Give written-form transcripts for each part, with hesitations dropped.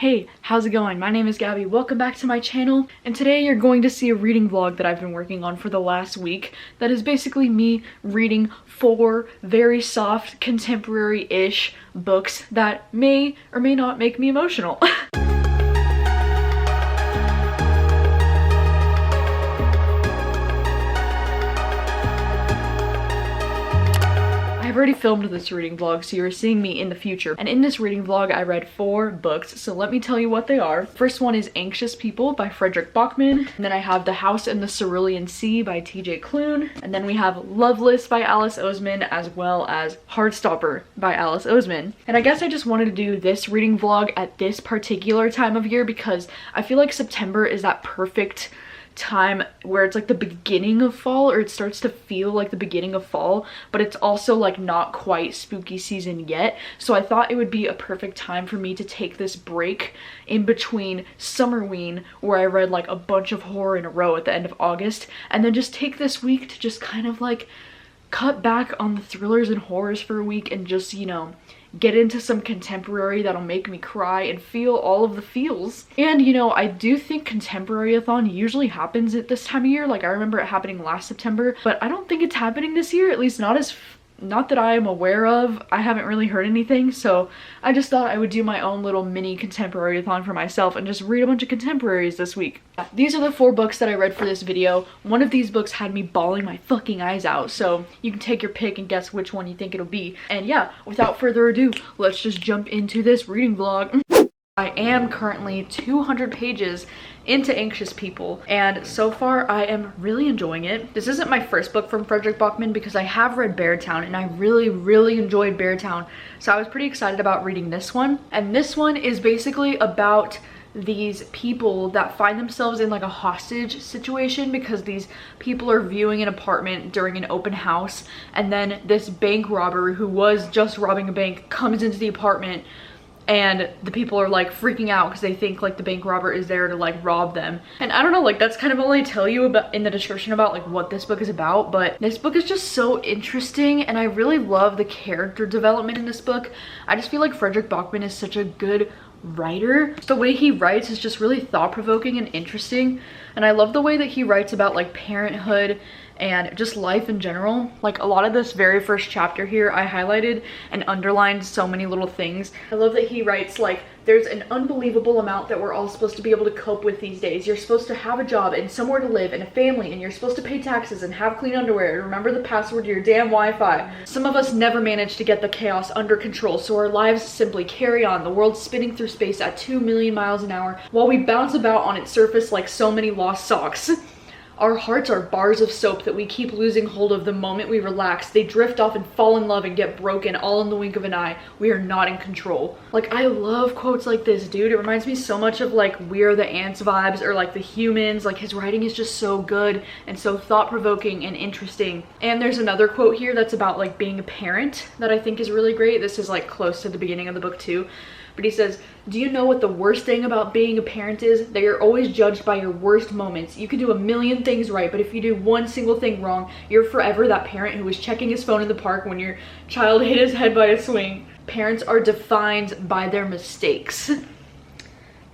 Hey, how's it going? My name is Gabby. Welcome back to my channel, and today you're going to see a reading vlog that I've been working on for the last week. That is basically me reading 4 very soft, contemporary-ish books that may or may not make me emotional. I've already filmed this reading vlog, so you're seeing me in the future. And in this reading vlog, I read 4 books, so let me tell you what they are. First one is Anxious People by Fredrik Backman. And then I have The House in the Cerulean Sea by klune. And then we have Loveless by Alice Oseman, as well as Heartstopper by Alice Oseman. And I guess I just wanted to do this reading vlog at this particular time of year because I feel like September is that perfect time where it's like the beginning of fall, or it starts to feel like the beginning of fall, but it's also like not quite spooky season yet. So I thought it would be a perfect time for me to take this break in between Summerween, where I read like a bunch of horror in a row at the end of August, and then just take this week to just kind of like cut back on the thrillers and horrors for a week and just, you know, get into some contemporary that'll make me cry and feel all of the feels. And you know, I do think contemporary-a-thon usually happens at this time of year. Like I remember it happening last September, but I don't think it's happening this year, at least not that I am aware of. I haven't really heard anything, so I just thought I would do my own little mini contemporary-a-thon for myself and just read a bunch of contemporaries this week. These are the 4 books that I read for this video. One of these books had me bawling my fucking eyes out, so you can take your pick and guess which one you think it'll be. And yeah, without further ado, let's just jump into this reading vlog. I am currently 200 pages into Anxious People, and so far I am really enjoying it. This isn't my first book from Fredrik Backman because I have read Beartown and I really enjoyed Beartown, so I was pretty excited about reading this one. And this one is basically about these people that find themselves in like a hostage situation because these people are viewing an apartment during an open house, and then this bank robber who was just robbing a bank comes into the apartment, and the people are like freaking out because they think like the bank robber is there to like rob them. And I don't know, like that's kind of all I tell you about in the description about like what this book is about, but this book is just so interesting and I really love the character development in this book. I just feel like Fredrik Backman is such a good writer. The way he writes is just really thought-provoking and interesting, and I love the way that he writes about like parenthood and just life in general. Like a lot of this very first chapter here I highlighted and underlined so many little things. I love that he writes like, there's an unbelievable amount that we're all supposed to be able to cope with these days. You're supposed to have a job and somewhere to live and a family, and you're supposed to pay taxes and have clean underwear and remember the password to your damn Wi-Fi. Some of us never manage to get the chaos under control, so our lives simply carry on, the world spinning through space at 2 million miles an hour while we bounce about on its surface like so many lost socks. Our hearts are bars of soap that we keep losing hold of the moment we relax. They drift off and fall in love and get broken all in the wink of an eye. We are not in control. Like, I love quotes like this, dude. It reminds me so much of like We Are the Ants vibes, or like The Humans. Like his writing is just so good and so thought-provoking and interesting. And there's another quote here that's about like being a parent that I think is really great. This is like close to the beginning of the book too. But he says, do you know what the worst thing about being a parent is? That you're always judged by your worst moments. You can do a million things right, but if you do one single thing wrong, you're forever that parent who was checking his phone in the park when your child hit his head by a swing. Parents are defined by their mistakes.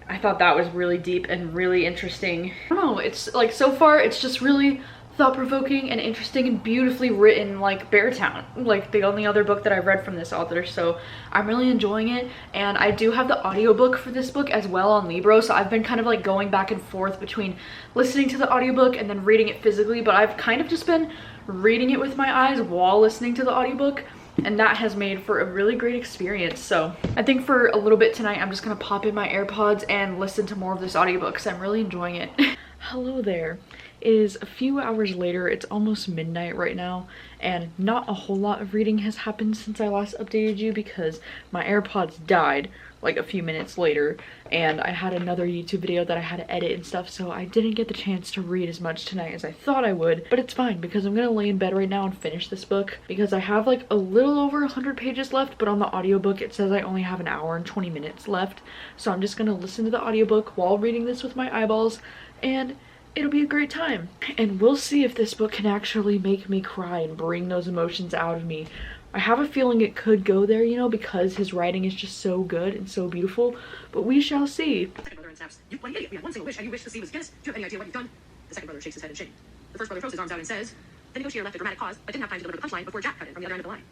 I thought that was really deep and really interesting. I don't know, it's like so far it's just really thought-provoking and interesting and beautifully written, like Beartown, like the only other book that I've read from this author. So I'm really enjoying it, and I do have the audiobook for this book as well on Libro, so I've been kind of like going back and forth between listening to the audiobook and then reading it physically, but I've kind of just been reading it with my eyes while listening to the audiobook, and that has made for a really great experience. So I think for a little bit tonight I'm just gonna pop in my AirPods and listen to more of this audiobook because I'm really enjoying it. Hello there. It is a few hours later. It's almost midnight right now, and not a whole lot of reading has happened since I last updated you because my AirPods died like a few minutes later, and I had another YouTube video that I had to edit and stuff, so I didn't get the chance to read as much tonight as I thought I would. But it's fine because I'm gonna lay in bed right now and finish this book because I have like a little over 100 pages left, but on the audiobook it says I only have an hour and 20 minutes left. So I'm just gonna listen to the audiobook while reading this with my eyeballs, and it'll be a great time. And we'll see if this book can actually make me cry and bring those emotions out of me. I have a feeling it could go there, you know, because his writing is just so good and so beautiful, but we shall see. The second brother then snaps, "You bloody idiot, we had one single wish and you wish the sea was Guinness. Do you have any idea what you've done?" The second brother shakes his head in shame. The first brother throws his arms out and says, "The negotiator left a dramatic pause, but didn't have time to deliver the punchline before Jack cut in from the other end of the line."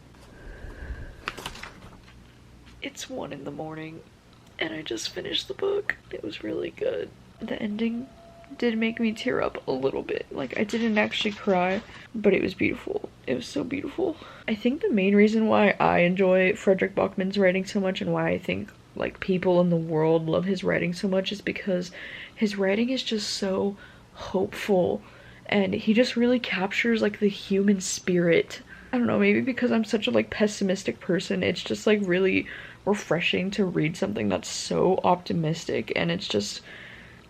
It's 1 in the morning and I just finished the book. It was really good. The ending did make me tear up a little bit. Like, I didn't actually cry, but it was beautiful. It was so beautiful. I think the main reason why I enjoy Fredrik Backman's writing so much and why I think like people in the world love his writing so much is because his writing is just so hopeful and he just really captures like the human spirit. I don't know, maybe because I'm such a like pessimistic person, it's just like really refreshing to read something that's so optimistic. And it's just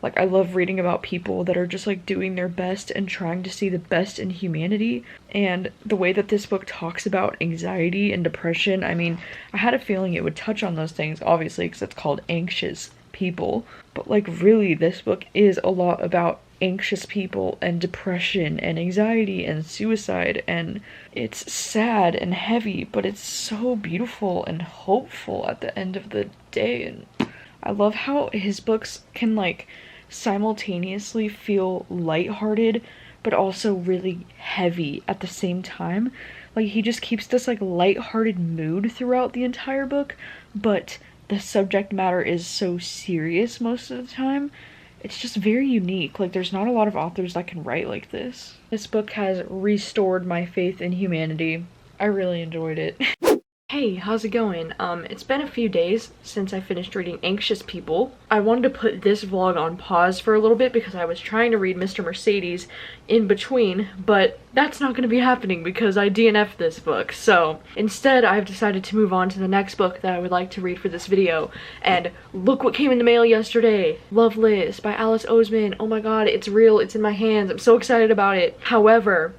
like, I love reading about people that are just like doing their best and trying to see the best in humanity. And the way that this book talks about anxiety and depression, I mean, I had a feeling it would touch on those things, obviously, because it's called Anxious People. But like, really, this book is a lot about anxious people and depression and anxiety and suicide, and it's sad and heavy, but it's so beautiful and hopeful at the end of the day. And I love how his books can like simultaneously feel lighthearted but also really heavy at the same time. Like, he just keeps this like lighthearted mood throughout the entire book, but the subject matter is so serious most of the time. It's just very unique. Like, there's not a lot of authors that can write like this. This book has restored my faith in humanity. I really enjoyed it. Hey, how's it going? It's been a few days since I finished reading Anxious People. I wanted to put this vlog on pause for a little bit because I was trying to read Mr. Mercedes in between, but that's not going to be happening because I DNF'd this book. So instead, I've decided to move on to the next book that I would like to read for this video. And look what came in the mail yesterday. Loveless by Alice Oseman. Oh my god, it's real. It's in my hands. I'm so excited about it. However,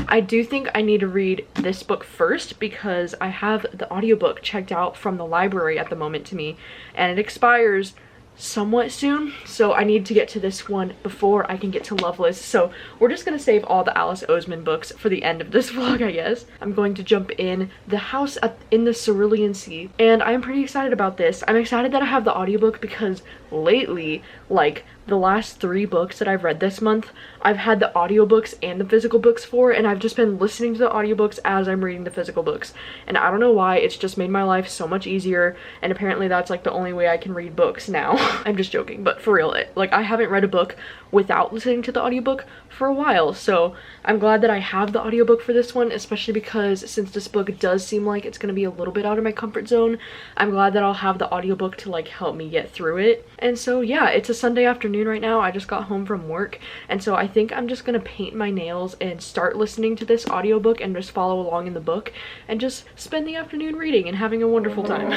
I do think I need to read this book first because I have the audiobook checked out from the library at the moment to me, and it expires somewhat soon, so I need to get to this one before I can get to Loveless. So we're just gonna save all the Alice Oseman books for the end of this vlog, I guess. I'm going to jump in The House in the Cerulean Sea, and I'm pretty excited about this. I'm excited that I have the audiobook because lately, like the last 3 books that I've read this month, I've had the audiobooks and the physical books for, and I've just been listening to the audiobooks as I'm reading the physical books. And I don't know why, it's just made my life so much easier, and apparently that's like the only way I can read books now. I'm just joking, but for real, like I haven't read a book without listening to the audiobook for a while, so I'm glad that I have the audiobook for this one, especially because since this book does seem like it's gonna be a little bit out of my comfort zone, I'm glad that I'll have the audiobook to like help me get through it. And so yeah, it's a Sunday afternoon right now. I just got home from work, and so I think I'm just gonna paint my nails and start listening to this audiobook and just follow along in the book and just spend the afternoon reading and having a wonderful time.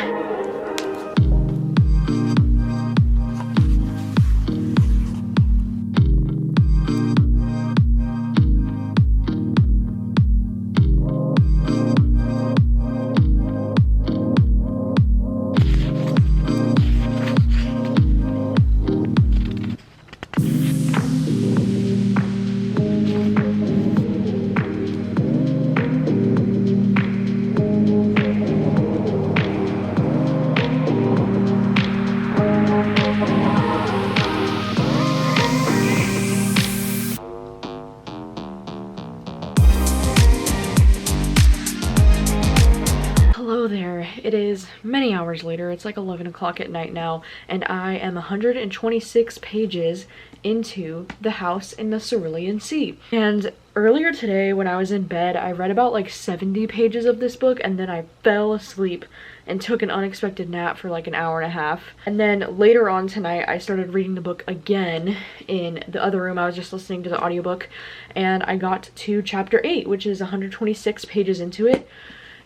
It is many hours later. It's like 11 o'clock at night now, and I am 126 pages into The House in the Cerulean Sea. And earlier today when I was in bed, I read about like 70 pages of this book, and then I fell asleep and took an unexpected nap for like an hour and a half. And then later on tonight, I started reading the book again in the other room. I was just listening to the audiobook, and I got to chapter 8, which is 126 pages into it.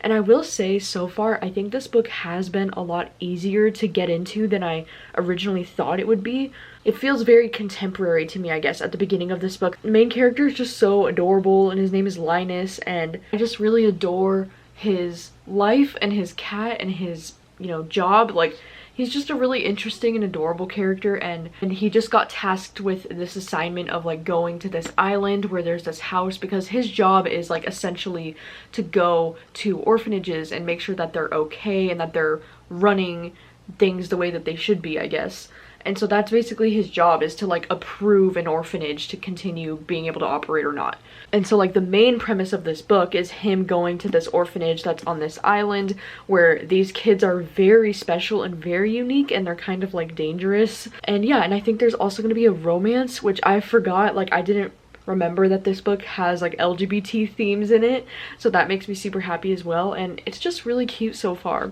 And I will say, so far, I think this book has been a lot easier to get into than I originally thought it would be. It feels very contemporary to me, I guess, at the beginning of this book. The main character is just so adorable, and his name is Linus, and I just really adore his life and his cat and his, you know, job. Like, he's just a really interesting and adorable character, and he just got tasked with this assignment of like going to this island where there's this house, because his job is like essentially to go to orphanages and make sure that they're okay and that they're running things the way that they should be, I guess. And so that's basically his job, is to like approve an orphanage to continue being able to operate or not. And so like the main premise of this book is him going to this orphanage that's on this island where these kids are very special and very unique, and they're kind of like dangerous. And yeah, and I think there's also going to be a romance, which I forgot, like I didn't remember that this book has like LGBT themes in it, so that makes me super happy as well. And it's just really cute so far,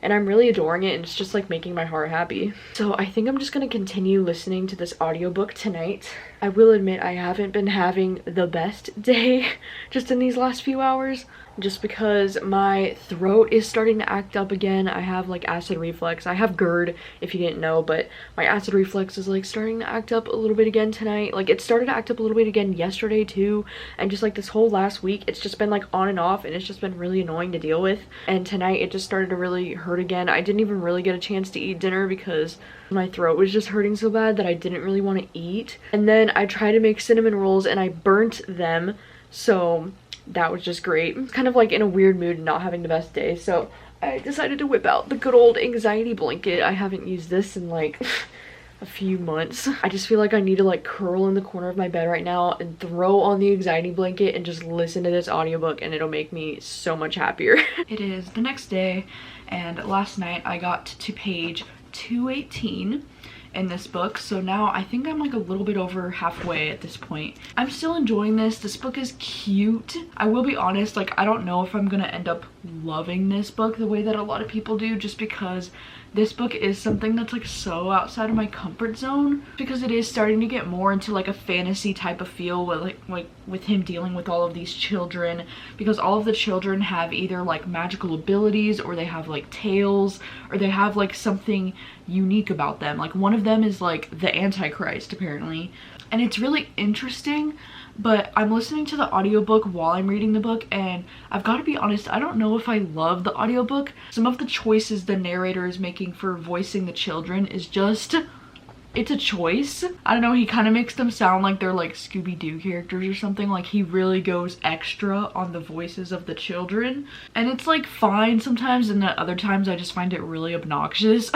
and I'm really adoring it, and it's just like making my heart happy. So I think I'm just gonna continue listening to this audiobook tonight. I will admit I haven't been having the best day just in these last few hours, just because my throat is starting to act up again. I have like acid reflux. I have GERD, if you didn't know, but my acid reflux is like starting to act up a little bit again tonight. Like it started to act up a little bit again yesterday too, and just like this whole last week it's just been like on and off, and it's just been really annoying to deal with. And tonight it just started to really hurt again. I didn't even really get a chance to eat dinner because my throat was just hurting so bad that I didn't really want to eat. And then I tried to make cinnamon rolls and I burnt them, so that was just great. I'm kind of like in a weird mood and not having the best day, so I decided to whip out the good old anxiety blanket. I haven't used this in like a few months. I just feel like I need to like curl in the corner of my bed right now and throw on the anxiety blanket and just listen to this audiobook, and it'll make me so much happier. It is the next day, and last night I got to page 218 in this book, so now I think I'm like a little bit over halfway at this point. I'm still enjoying this. This book is cute. I will be honest, like I don't know if I'm gonna end up loving this book the way that a lot of people do, just because this book is something that's like so outside of my comfort zone, because it is starting to get more into like a fantasy type of feel with like with him dealing with all of these children, because all of the children have either like magical abilities, or they have like tails, or they have like something unique about them. Like one of them is like the Antichrist apparently, and it's really interesting. But I'm listening to the audiobook while I'm reading the book, and I've got to be honest, I don't know if I love the audiobook. Some of the choices the narrator is making for voicing the children is just, it's a choice. I don't know, he kind of makes them sound like they're like Scooby-Doo characters or something. Like he really goes extra on the voices of the children, and it's like fine sometimes, and then other times I just find it really obnoxious.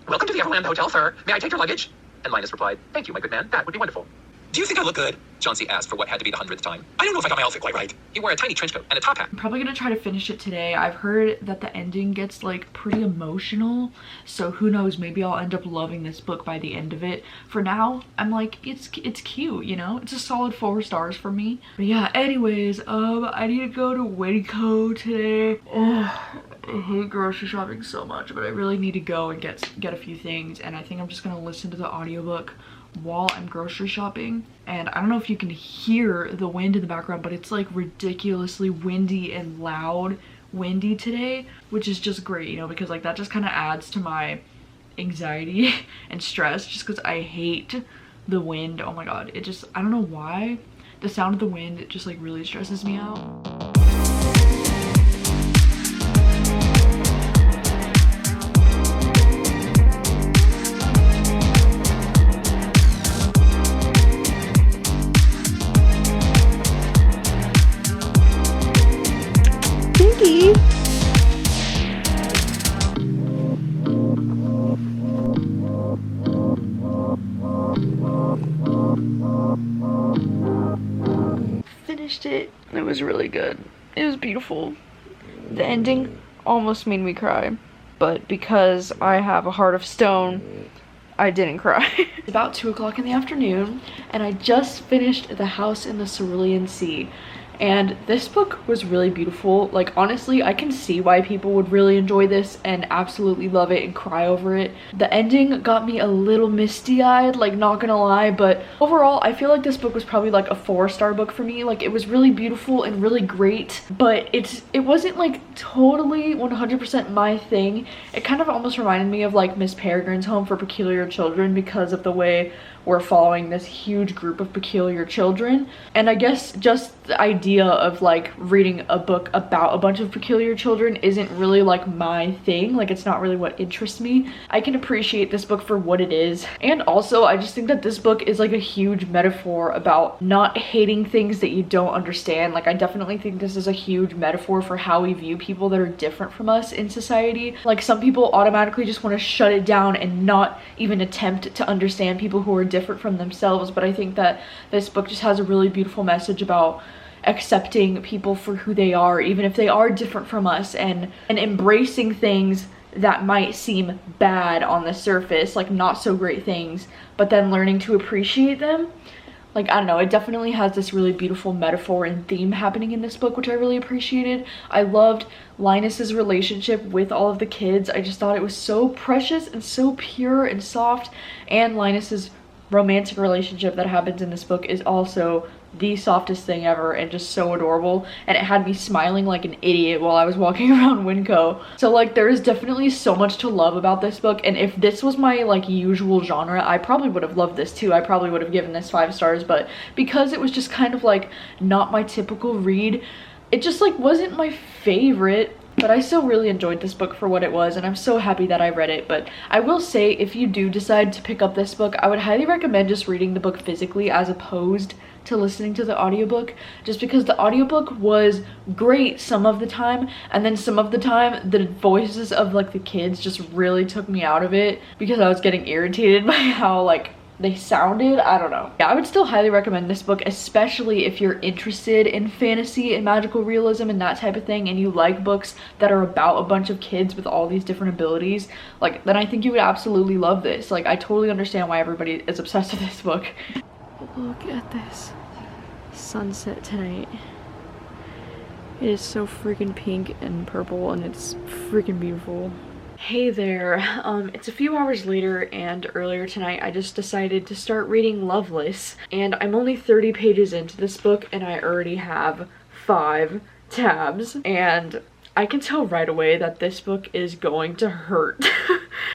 Welcome to the Everland Hotel, sir. May I take your luggage? And Linus replied, thank you, my good man. That would be wonderful. Do you think I look good? Chauncey asked for what had to be the 100th time. I don't know if I got my outfit quite right. He wore a tiny trench coat and a top hat. I'm probably gonna try to finish it today. I've heard that the ending gets like pretty emotional, so who knows, maybe I'll end up loving this book by the end of it. For now, I'm like, it's cute, you know? It's a solid 4 stars for me. But yeah, anyways, I need to go to Winco today. I hate grocery shopping so much, but I really need to go and get a few things, and I think I'm just gonna listen to the audiobook while I'm grocery shopping. And I don't know if you can hear the wind in the background, but it's like ridiculously windy and loud windy today, which is just great, you know, because like that just kind of adds to my anxiety and stress, just because I hate the wind. Oh my god, it just, I don't know why, the sound of the wind, it just like really stresses me out. It was really good. It was beautiful. The ending almost made me cry, but because I have a heart of stone, I didn't cry. It's about 2 o'clock in the afternoon, and I just finished The House in the Cerulean Sea. And this book was really beautiful. Like honestly, I can see why people would really enjoy this and absolutely love it and cry over it. The ending got me a little misty-eyed, like not gonna lie, but overall I feel like this book was probably like a 4-star book for me. Like it was really beautiful and really great, but it wasn't like totally 100% my thing. It kind of almost reminded me of like Miss Peregrine's Home for Peculiar Children, because of the way we're following this huge group of peculiar children. And I guess just the idea idea of like reading a book about a bunch of peculiar children isn't really like my thing. Like, it's not really what interests me. I can appreciate this book for what it is. And also, I just think that this book is like a huge metaphor about not hating things that you don't understand. Like, I definitely think this is a huge metaphor for how we view people that are different from us in society. Like, some people automatically just want to shut it down and not even attempt to understand people who are different from themselves. But I think that this book just has a really beautiful message about accepting people for who they are, even if they are different from us, and embracing things that might seem bad on the surface, like not so great things, but then learning to appreciate them. Like, I don't know, it definitely has this really beautiful metaphor and theme happening in this book, which I really appreciated. I loved Linus's relationship with all of the kids. I just thought it was so precious and so pure and soft, and Linus's romantic relationship that happens in this book is also the softest thing ever and just so adorable, and it had me smiling like an idiot while I was walking around Winco. So like, there is definitely so much to love about this book, and if this was my like usual genre, I probably would have loved this too. I probably would have given this 5 stars, but because it was just kind of like not my typical read, it just like wasn't my favorite. But I still really enjoyed this book for what it was, and I'm so happy that I read it. But I will say, if you do decide to pick up this book, I would highly recommend just reading the book physically as opposed to listening to the audiobook, just because the audiobook was great some of the time, and then some of the time the voices of like the kids just really took me out of it because I was getting irritated by how like they sounded. I don't know. Yeah, I would still highly recommend this book, especially if you're interested in fantasy and magical realism and that type of thing, and you like books that are about a bunch of kids with all these different abilities. Like, then I think you would absolutely love this. Like, I totally understand why everybody is obsessed with this book. Look at this sunset tonight. It is so freaking pink and purple, and it's freaking beautiful. Hey there, it's a few hours later, and earlier tonight I just decided to start reading Loveless, and I'm only 30 pages into this book and I already have 5 tabs, and I can tell right away that this book is going to hurt.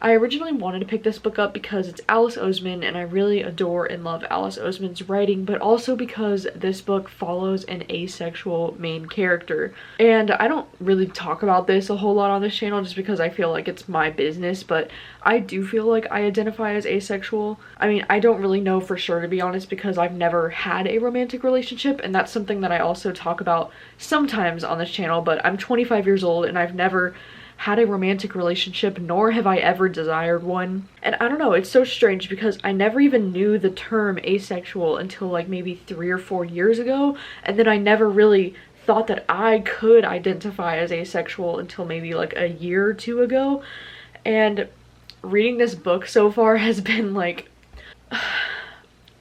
I originally wanted to pick this book up because it's Alice Oseman, and I really adore and love Alice Oseman's writing, but also because this book follows an asexual main character. And I don't really talk about this a whole lot on this channel just because I feel like it's my business, but I do feel like I identify as asexual. I mean, I don't really know for sure, to be honest, because I've never had a romantic relationship, and that's something that I also talk about sometimes on this channel, but I'm 25 years old and I've never had a romantic relationship, nor have I ever desired one. And I don't know, it's so strange because I never even knew the term asexual until like maybe 3 or 4 years ago, and then I never really thought that I could identify as asexual until maybe like a year or 2 ago. And reading this book so far has been like,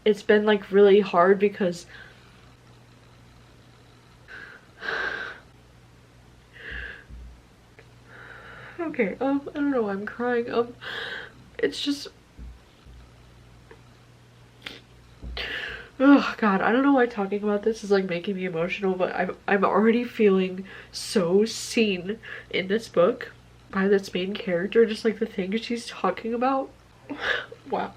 it's been like really hard because okay, I don't know why I'm crying. It's just, oh god, I don't know why talking about this is like making me emotional, but I'm already feeling so seen in this book by this main character, just like the things she's talking about. Wow.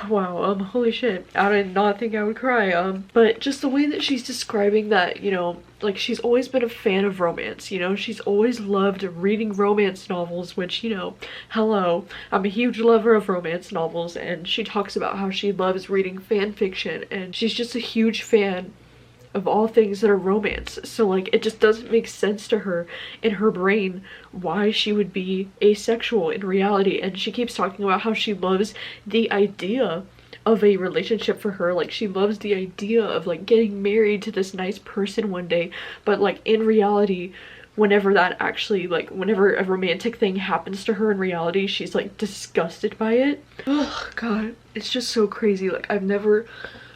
Wow, holy shit, I did not think I would cry. But just the way that she's describing that, you know, like, she's always been a fan of romance, you know, she's always loved reading romance novels, which, you know, hello, I'm a huge lover of romance novels, and she talks about how she loves reading fan fiction, and she's just a huge fan of all things that are romance. So like, it just doesn't make sense to her in her brain why she would be asexual in reality. And she keeps talking about how she loves the idea of a relationship for her, like she loves the idea of like getting married to this nice person one day, but like in reality, whenever that actually, like whenever a romantic thing happens to her in reality, she's like disgusted by it. Oh god, it's just so crazy. Like, I've never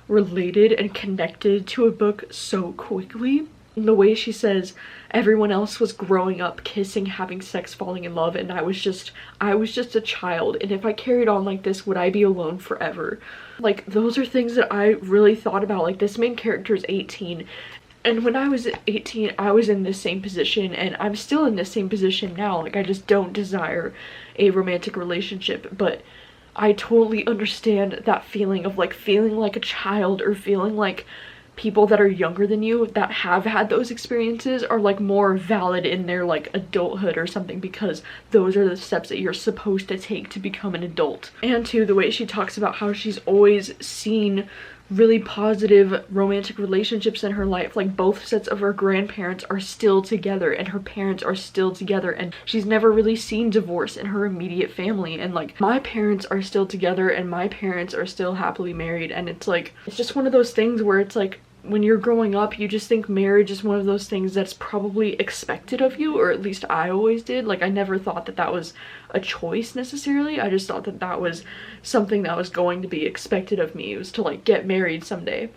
related and connected to a book so quickly. And the way she says everyone else was growing up, kissing, having sex, falling in love, and I was just a child, and if I carried on like this, would I be alone forever? Like, those are things that I really thought about. Like, this main character is 18, and when I was 18 I was in this same position, and I'm still in this same position now. Like, I just don't desire a romantic relationship, but I totally understand that feeling of like feeling like a child, or feeling like people that are younger than you that have had those experiences are like more valid in their like adulthood or something, because those are the steps that you're supposed to take to become an adult. And too, the way she talks about how she's always seen really positive romantic relationships in her life, like both sets of her grandparents are still together and her parents are still together, and she's never really seen divorce in her immediate family, and like my parents are still together and my parents are still happily married. And it's like, it's just one of those things where it's like, when you're growing up, you just think marriage is one of those things that's probably expected of you, or at least I always did. Like, I never thought that that was a choice necessarily. I just thought that that was something that was going to be expected of me, was to like get married someday.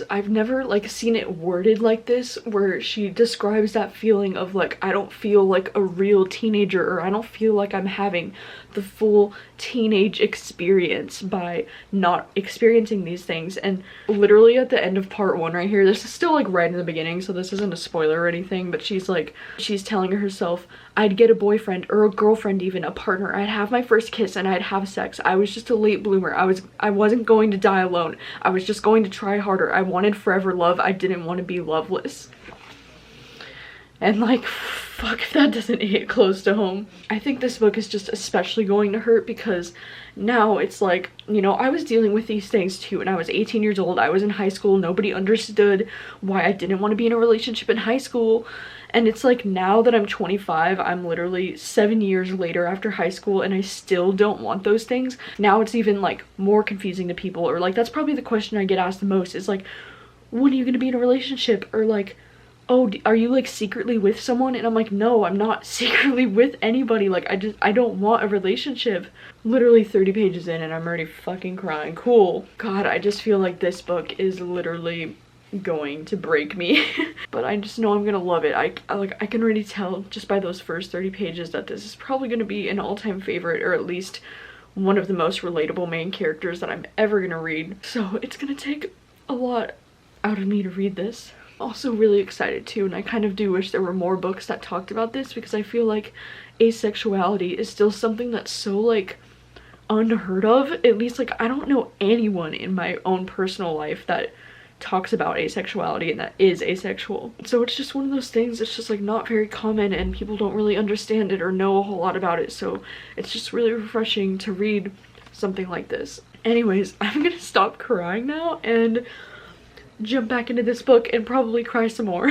I've never like seen it worded like this, where she describes that feeling of like, I don't feel like a real teenager, or I don't feel like I'm having the full teenage experience by not experiencing these things. And literally at the end of part 1 right here, this is still like right in the beginning, so this isn't a spoiler or anything, but she's telling herself, I'd get a boyfriend or a girlfriend, even a partner, I'd have my first kiss and I'd have sex. I was just a late bloomer. I wasn't going to die alone. I was just going to try harder. I wanted forever love. I didn't want to be loveless. And like, fuck if that doesn't hit close to home. I think this book is just especially going to hurt because now it's like, you know, I was dealing with these things too when I was 18 years old. I was in high school. Nobody understood why I didn't want to be in a relationship in high school. And it's like, now that I'm 25, I'm literally 7 years later after high school and I still don't want those things. Now it's even like more confusing to people, or like, that's probably the question I get asked the most is like, when are you gonna be in a relationship? Or like, oh, are you like secretly with someone? And I'm like, no, I'm not secretly with anybody. Like, I don't want a relationship. Literally 30 pages in and I'm already fucking crying. Cool. God, I just feel like this book is literally going to break me. But I just know I'm gonna love it. I can already tell just by those first 30 pages that this is probably gonna be an all-time favorite, or at least one of the most relatable main characters that I'm ever gonna read. So it's gonna take a lot out of me to read this. Also really excited too, and I kind of do wish there were more books that talked about this, because I feel like asexuality is still something that's so like unheard of. At least like, I don't know anyone in my own personal life that talks about asexuality and that is asexual. So it's just one of those things that's just like not very common, and people don't really understand it or know a whole lot about it. So it's just really refreshing to read something like this. Anyways, I'm gonna stop crying now and jump back into this book and probably cry some more.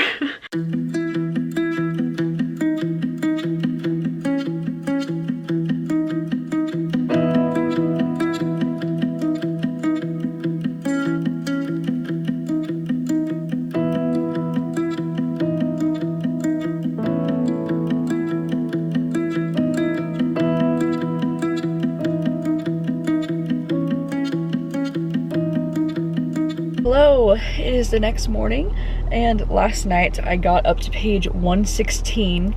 Hello, it is the next morning, and last night I got up to page 116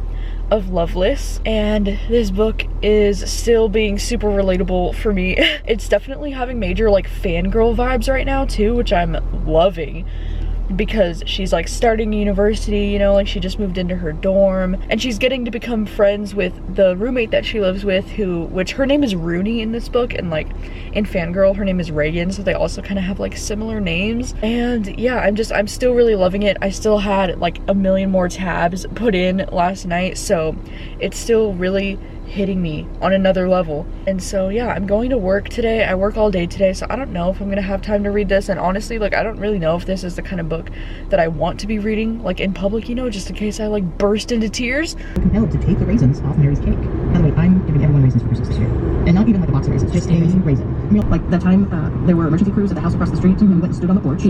of Loveless, and this book is still being super relatable for me. It's definitely having major like fangirl vibes right now too, which I'm loving, because she's like starting university, you know, like she just moved into her dorm, and she's getting to become friends with the roommate that she lives with, which her name is Rooney in this book, and like in Fangirl her name is Reagan, so they also kind of have like similar names. And yeah, I'm still really loving it. I still had like a million more tabs put in last night, so it's still really hitting me on another level. And so yeah, I'm going to work today. I work all day today, so I don't know if I'm gonna have time to read this, and honestly, like, I don't really know if this is the kind of book that I want to be reading like in public, you know, just in case I like burst into tears. Compelled to take the raisins off Mary's cake. By the way, I'm giving everyone raisins for Christmas this year, and not even like a box of raisins, just a raisin. You know, like that time there were emergency crews at the house across the street, and we went and stood on the porch.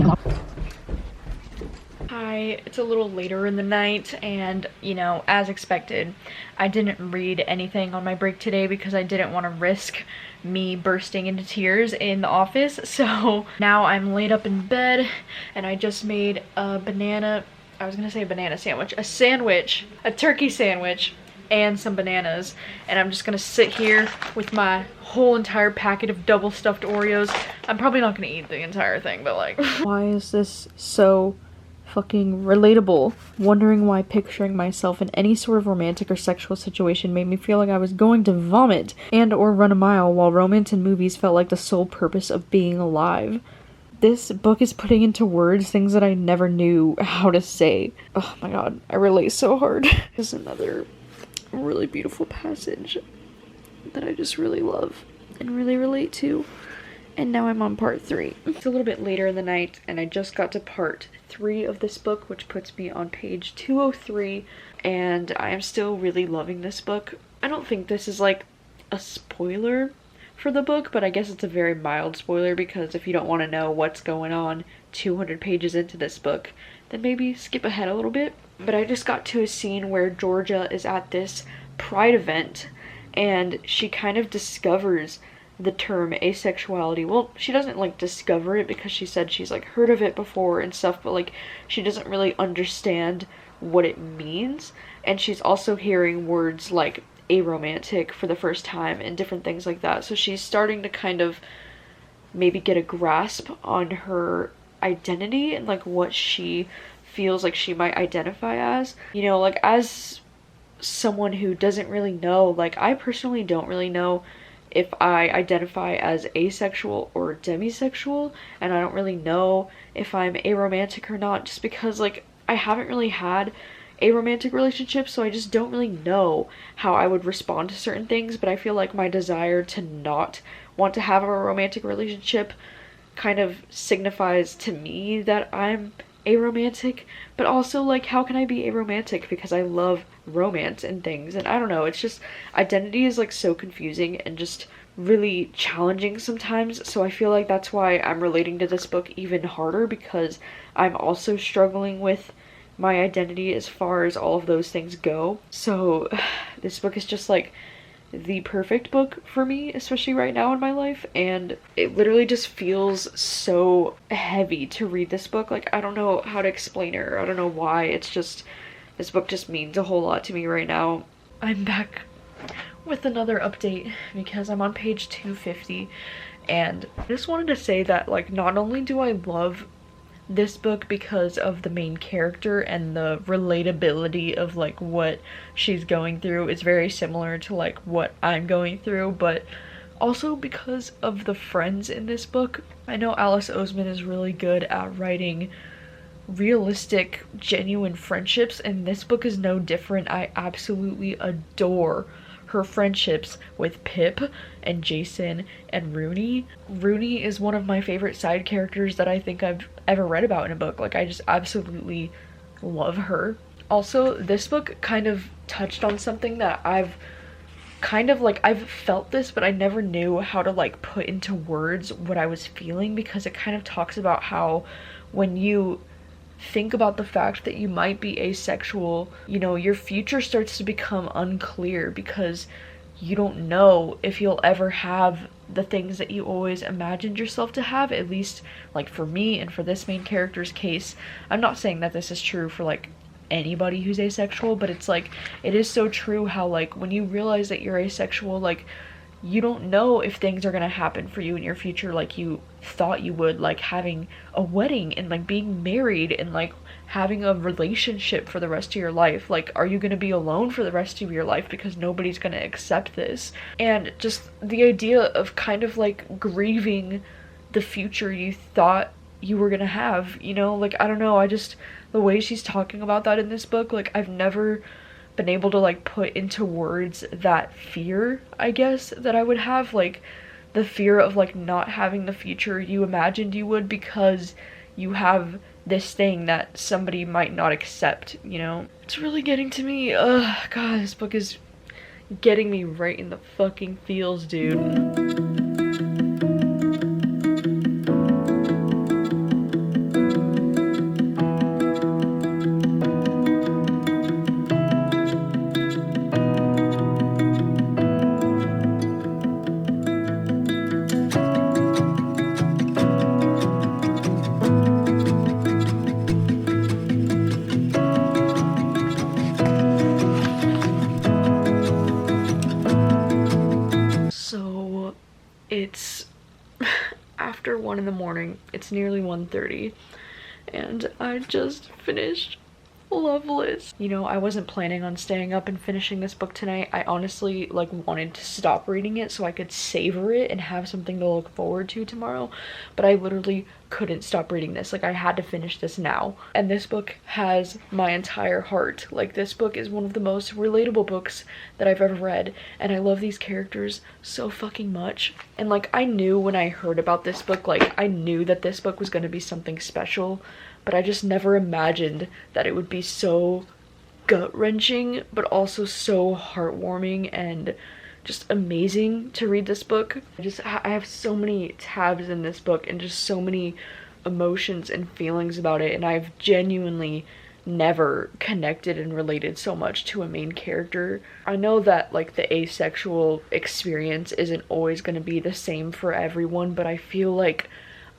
Hi, it's a little later in the night, and you know, as expected, I didn't read anything on my break today because I didn't want to risk me bursting into tears in the office. So now I'm laid up in bed, and I just made a banana sandwich, a turkey sandwich, and some bananas, and I'm just gonna sit here with my whole entire packet of double stuffed Oreos. I'm probably not gonna eat the entire thing, but like, why is this so fucking relatable? Wondering why picturing myself in any sort of romantic or sexual situation made me feel like I was going to vomit and or run a mile, while romance in movies felt like the sole purpose of being alive. This book is putting into words things that I never knew how to say. Oh my god, I relate so hard. There's another really beautiful passage that I just really love and really relate to. And now I'm on part 3. It's a little bit later in the night and I just got to part 3 of this book, which puts me on page 203, and I am still really loving this book. I don't think this is like a spoiler for the book, but I guess it's a very mild spoiler, because if you don't want to know what's going on 200 pages into this book, then maybe skip ahead a little bit. But I just got to a scene where Georgia is at this pride event and she kind of discovers the term asexuality. Well, she doesn't like discover it, because she said she's like heard of it before and stuff, but like she doesn't really understand what it means. And she's also hearing words like aromantic for the first time and different things like that. So she's starting to kind of maybe get a grasp on her identity and like what she feels like she might identify as. You know, like as someone who doesn't really know, like I personally don't really know if I identify as asexual or demisexual, and I don't really know if I'm aromantic or not, just because like I haven't really had a romantic relationship, so I just don't really know how I would respond to certain things. But I feel like my desire to not want to have a romantic relationship kind of signifies to me that I'm aromantic, but also like how can I be aromantic because I love romance and things. And I don't know, it's just identity is like so confusing and just really challenging sometimes. So I feel like that's why I'm relating to this book even harder, because I'm also struggling with my identity as far as all of those things go. So this book is just like the perfect book for me, especially right now in my life, and it literally just feels so heavy to read this book. Like I don't know how to explain it, or I don't know why. It's just, this book just means a whole lot to me right now. I'm back with another update because I'm on page 250, and I just wanted to say that like not only do I love this book because of the main character and the relatability of like what she's going through is very similar to like what I'm going through, but also because of the friends in this book. I know Alice Oseman is really good at writing realistic, genuine friendships, and this book is no different. I absolutely adore her friendships with Pip and Jason and Rooney. Rooney is one of my favorite side characters that I think I've ever read about in a book. Like I just absolutely love her. Also, this book kind of touched on something that I've felt this, but I never knew how to like put into words what I was feeling, because it kind of talks about how when you think about the fact that you might be asexual, you know, your future starts to become unclear, because you don't know if you'll ever have the things that you always imagined yourself to have. At least like for me and for this main character's case. I'm not saying that this is true for like anybody who's asexual, but it's like it is so true how like when you realize that you're asexual, like you don't know if things are gonna happen for you in your future like you thought you would, like having a wedding and like being married and like having a relationship for the rest of your life. Like, are you gonna be alone for the rest of your life because nobody's gonna accept this? And just the idea of kind of like grieving the future you thought you were gonna have, you know? Like, I don't know, I just, the way she's talking about that in this book, like I've never been able to like put into words that fear, I guess, that I would have, like the fear of like not having the future you imagined you would because you have this thing that somebody might not accept, you know? It's really getting to me. Ugh, God, this book is getting me right in the fucking feels, dude. It's after 1 in the morning, it's nearly 1:30, and I just finished Loveless. You know, I wasn't planning on staying up and finishing this book tonight. I honestly like wanted to stop reading it so I could savor it and have something to look forward to tomorrow, but I literally couldn't stop reading this. Like, I had to finish this now. And this book has my entire heart. Like, this book is one of the most relatable books that I've ever read, and I love these characters so fucking much. And like, I knew when I heard about this book, like, I knew that this book was gonna be something special, but I just never imagined that it would be so gut-wrenching, but also so heartwarming and just amazing to read this book. I have so many tabs in this book and just so many emotions and feelings about it, and I've genuinely never connected and related so much to a main character. I know that like the asexual experience isn't always going to be the same for everyone, but I feel like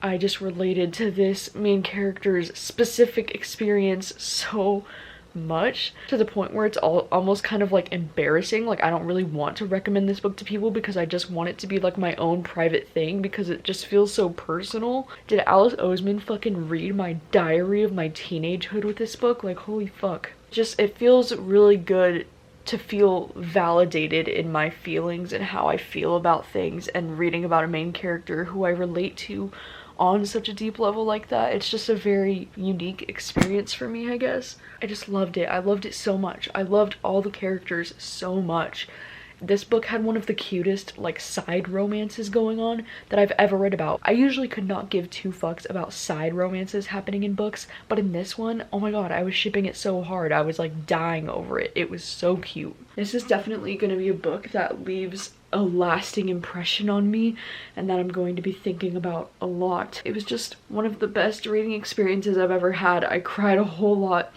I just related to this main character's specific experience so much, to the point where it's almost kind of like embarrassing. Like, I don't really want to recommend this book to people because I just want it to be like my own private thing, because it just feels so personal. Did Alice Oseman fucking read my diary of my teenagehood with this book? Like, holy fuck. Just, it feels really good to feel validated in my feelings and how I feel about things, and reading about a main character who I relate to on such a deep level like that. It's just a very unique experience for me, I guess. I just loved it. I loved it so much. I loved all the characters so much. This book had one of the cutest like side romances going on that I've ever read about. I usually could not give two fucks about side romances happening in books, but in this one, oh my god, I was shipping it so hard. I was like dying over it. It was so cute. This is definitely going to be a book that leaves a lasting impression on me and that I'm going to be thinking about a lot. It was just one of the best reading experiences I've ever had. I cried a whole lot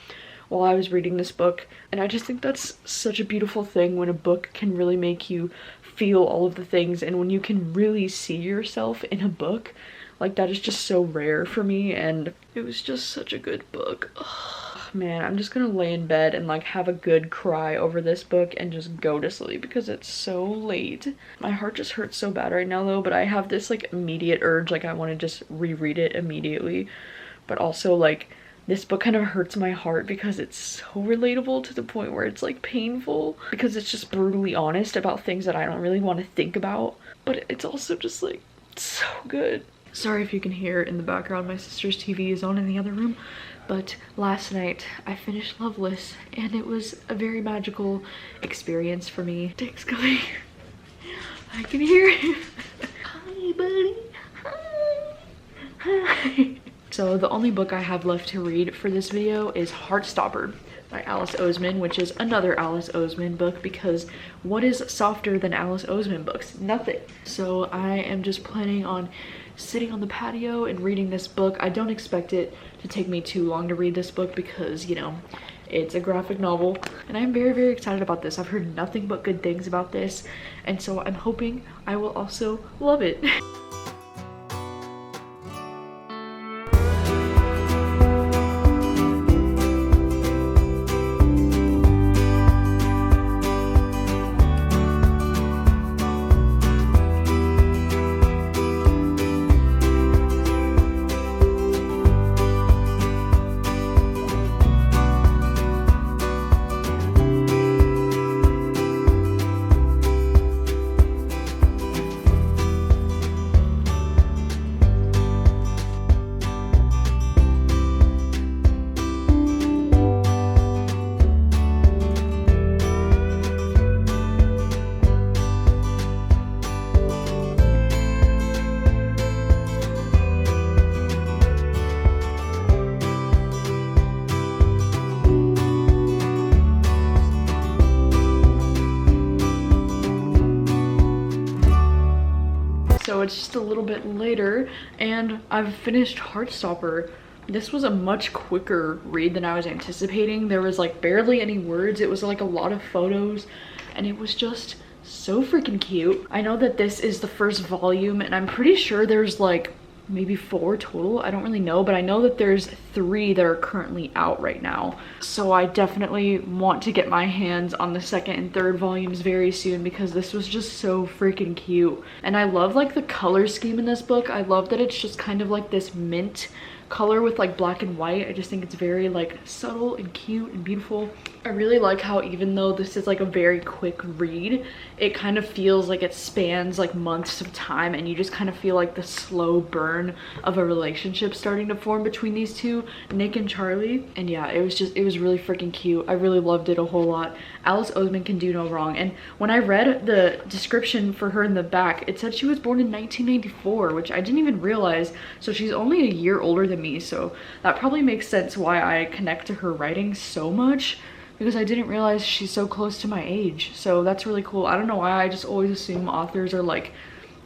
while I was reading this book, and I just think that's such a beautiful thing when a book can really make you feel all of the things, and when you can really see yourself in a book. Like, that is just so rare for me, and it was just such a good book. Ugh. Man, I'm just gonna lay in bed and like have a good cry over this book and just go to sleep because it's so late. My heart just hurts so bad right now though, but I have this like immediate urge, like I want to just reread it immediately. But also like, this book kind of hurts my heart because it's so relatable to the point where it's like painful, because it's just brutally honest about things that I don't really want to think about, but it's also just like so good. Sorry if you can hear in the background, my sister's TV is on in the other room. But last night I finished Loveless, and it was a very magical experience for me. Dick's coming. I can hear him. Hi, buddy. Hi. So the only book I have left to read for this video is Heartstopper by Alice Oseman, which is another Alice Oseman book, because what is softer than Alice Oseman books? Nothing. So I am just planning on sitting on the patio and reading this book. I don't expect it to take me too long to read this book because, you know, it's a graphic novel, and I'm very, very excited about this. I've heard nothing but good things about this, and so I'm hoping I will also love it. So it's just a little bit later, and I've finished Heartstopper. This was a much quicker read than I was anticipating. There was like barely any words. It was like a lot of photos, and it was just so freaking cute. I know that this is the first volume, and I'm pretty sure there's like maybe 4 total. I don't really know, but I know that there's 3 that are currently out right now. So I definitely want to get my hands on the 2nd and 3rd volumes very soon, because this was just so freaking cute. And I love like the color scheme in this book. I love that it's just kind of like this mint color with like black and white. I just think it's very like subtle and cute and beautiful. I really like how even though this is like a very quick read, it kind of feels like it spans like months of time, and you just kind of feel like the slow burn of a relationship starting to form between these two, Nick and Charlie. And yeah, it was really freaking cute. I really loved it a whole lot. Alice Oseman can do no wrong. And when I read the description for her in the back, it said she was born in 1994, which I didn't even realize. So she's only a year older than me, so that probably makes sense why I connect to her writing so much, because I didn't realize she's so close to my age. So that's really cool. I don't know why I just always assume authors are like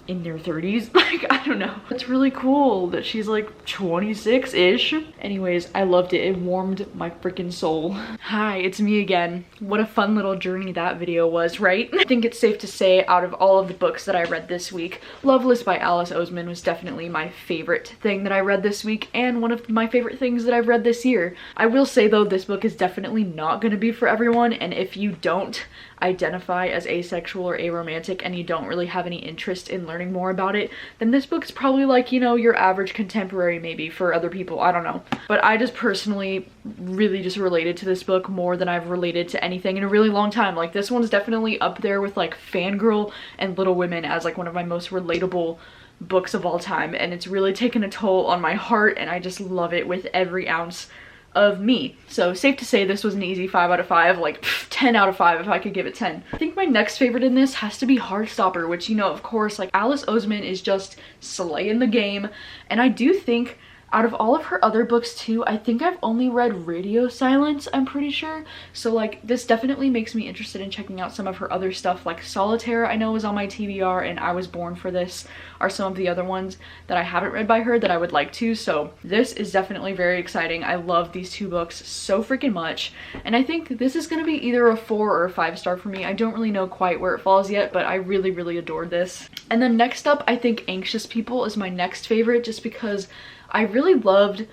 in their 30s. Like, I don't know. It's really cool that she's like 26-ish. Anyways, I loved it. It warmed my freaking soul. Hi, it's me again. What a fun little journey that video was, right? I think it's safe to say out of all of the books that I read this week, Loveless by Alice Oseman was definitely my favorite thing that I read this week, and one of my favorite things that I've read this year. I will say though, this book is definitely not going to be for everyone, and if you don't identify as asexual or aromantic and you don't really have any interest in learning more about it, then this book's probably like, you know, your average contemporary maybe for other people. I don't know. But I just personally really just related to this book more than I've related to anything in a really long time. Like, this one's definitely up there with like Fangirl and Little Women as like one of my most relatable books of all time, and it's really taken a toll on my heart, and I just love it with every ounce of me. So safe to say this was an easy 5 out of 5, like 10 out of 5 if I could give it 10. I think my next favorite in this has to be Heartstopper, which, you know, of course, like Alice Oseman is just slaying the game. And I do think out of all of her other books too, I think I've only read Radio Silence, I'm pretty sure. So like, this definitely makes me interested in checking out some of her other stuff. Like Solitaire I know is on my TBR, and I Was Born for This are some of the other ones that I haven't read by her that I would like to. So this is definitely very exciting. I love these two books so freaking much, and I think this is going to be either a 4 or a 5 star for me. I don't really know quite where it falls yet, but I really adored this. And then next up, I think Anxious People is my next favorite, just because I really loved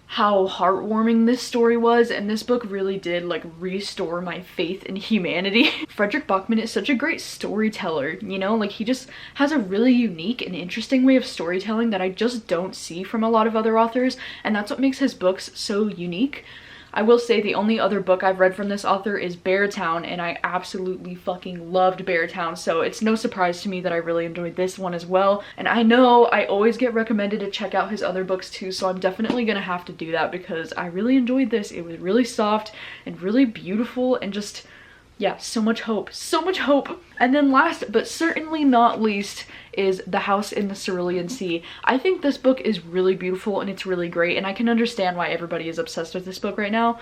how heartwarming this story was, and this book really did like restore my faith in humanity. Fredrik Backman is such a great storyteller, you know, like he just has a really unique and interesting way of storytelling that I just don't see from a lot of other authors, and that's what makes his books so unique. I will say the only other book I've read from this author is Beartown, and I absolutely fucking loved Beartown, so it's no surprise to me that I really enjoyed this one as well. And I know I always get recommended to check out his other books too, so I'm definitely gonna have to do that because I really enjoyed this. It was really soft and really beautiful, and just, yeah, so much hope. So much hope! And then last but certainly not least is The House in the Cerulean Sea. I think this book is really beautiful and it's really great, and I can understand why everybody is obsessed with this book right now.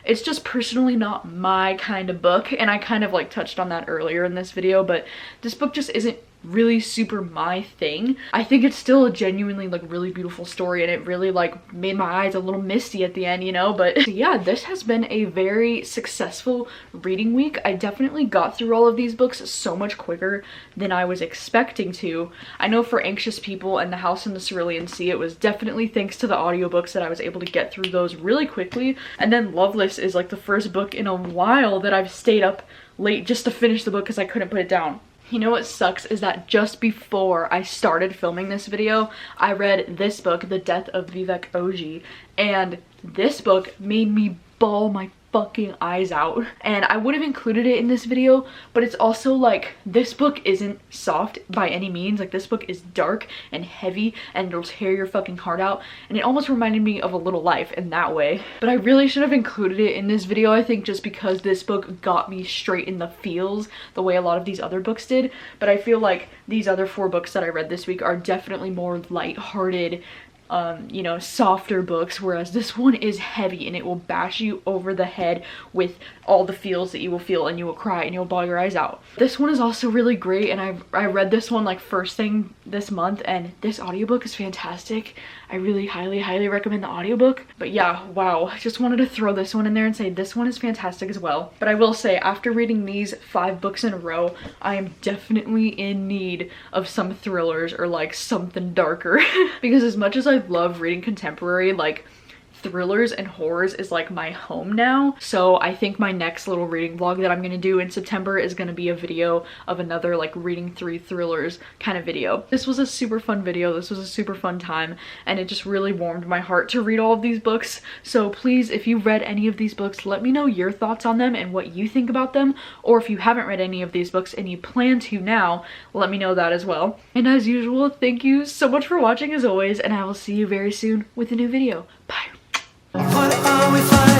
It's just personally not my kind of book, and I kind of like touched on that earlier in this video, but this book just isn't really super my thing. I think it's still a genuinely like really beautiful story, and it really like made my eyes a little misty at the end, you know. But yeah, this has been a very successful reading week. I definitely got through all of these books so much quicker than I was expecting to. I know for Anxious People and The House in the Cerulean Sea, it was definitely thanks to the audiobooks that I was able to get through those really quickly. And then Loveless is like the first book in a while that I've stayed up late just to finish the book because I couldn't put it down. You know what sucks is that just before I started filming this video, I read this book, The Death of Vivek Oji, and this book made me bawl my fucking eyes out. And I would have included it in this video, but it's also like, this book isn't soft by any means. Like, this book is dark and heavy and it'll tear your fucking heart out, and it almost reminded me of A Little Life in that way. But I really should have included it in this video, I think, just because this book got me straight in the feels the way a lot of these other books did. But I feel like these other 4 books that I read this week are definitely more lighthearted, you know, softer books, whereas this one is heavy and it will bash you over the head with all the feels that you will feel, and you will cry and you'll bawl your eyes out. This one is also really great, and I read this one like first thing this month, and this audiobook is fantastic. I really highly recommend the audiobook. But yeah, wow, I just wanted to throw this one in there and say this one is fantastic as well. But I will say, after reading these 5 books in a row, I am definitely in need of some thrillers or like something darker because as much as I love reading contemporary, like, thrillers and horrors is like my home now. So I think my next little reading vlog that I'm gonna do in September is gonna be a video of another like reading 3 thrillers kind of video. This was a super fun video. This was a super fun time, and it just really warmed my heart to read all of these books. So please, if you've read any of these books, let me know your thoughts on them and what you think about them. Or if you haven't read any of these books and you plan to now, let me know that as well. And as usual, thank you so much for watching as always, and I will see you very soon with a new video. Bye. What are we fighting?